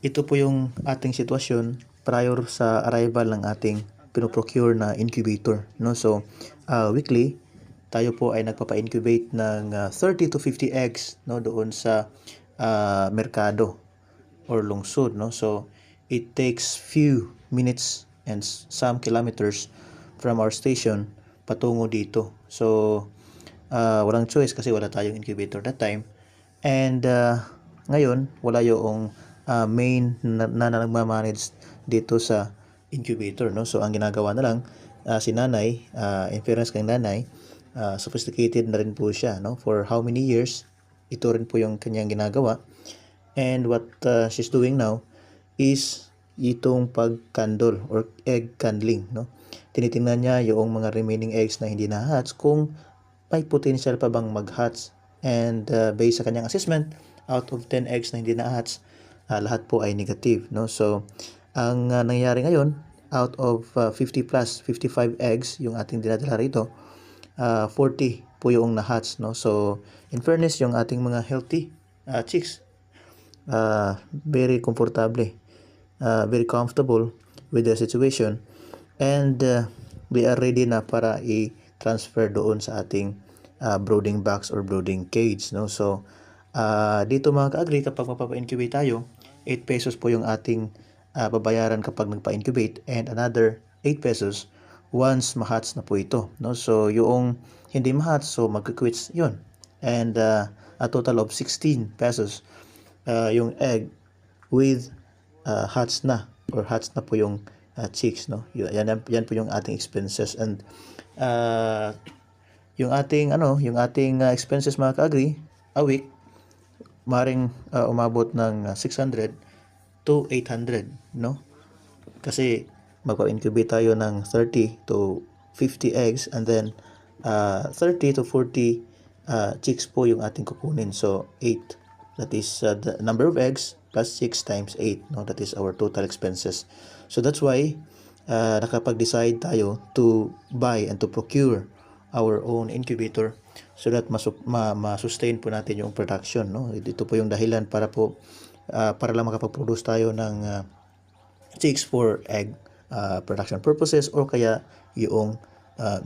ito po yung ating sitwasyon prior sa arrival ng ating pinoprocure na incubator, no? So, weekly, tayo po ay nagpapa-incubate ng 30 to 50 eggs, no, doon sa merkado or lungsod, no? So, it takes few minutes and some kilometers from our station patungo dito. So, walang choice kasi wala tayong incubator that time. And ngayon, wala yung main na nagmamanage dito sa incubator, no? So, ang ginagawa na lang, si nanay, in fairness kay nanay, sophisticated na rin po siya, no? For how many years, ito rin po yung kanyang ginagawa. And what she's doing now is itong pag-candle or egg candling, no? Tinitingnan niya yung mga remaining eggs na hindi na-hatch kung may potential pa bang mag-hatch. And based sa kanyang assessment, out of 10 eggs na hindi na-hatch, lahat po ay negative, no? So, ang nangyayari ngayon, out of 50 plus 55 eggs yung ating dinadala rito, 40 po yung na-hatch, no? So, in fairness, yung ating mga healthy chicks, very comfortable, very comfortable with the situation, and we are ready na para i-transfer doon sa ating brooding box or brooding cage, no? So, dito mga ka-agree, kapag mapapa-incubate tayo, 8 pesos po yung ating babayaran kapag nagpa-incubate, and another 8 pesos once ma-hatch na po ito, no? So, yung hindi ma-hatch, so mag-quits yun. And a total of 16 pesos yung egg with hatch na or hatch na po yung chicks, no? Yan po yung ating expenses. And yung ating expenses mga ka-agree, a week maring umabot ng 600 to 800, no? Kasi magpa-incubate tayo ng 30 to 50 eggs, and then 30 to 40 chicks po yung ating kukunin. So 8, that is the number of eggs plus 6 times 8, no? That is our total expenses. So that's why nakapag-decide tayo to buy and to procure our own incubator so that ma-sustain po natin yung production, no? Ito po yung dahilan para lang makapag-produce tayo ng chicks for egg production purposes or kaya yung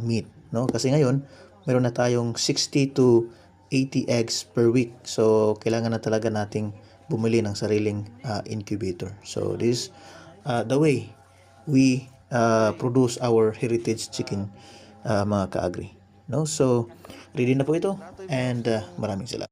meat, no? Kasi ngayon meron na tayong 60 to 80 eggs per week. So kailangan na talaga nating bumili ng sariling incubator. So this the way we produce our heritage chicken, mga ka-agree, no? So ready na po ito, and maraming salamat.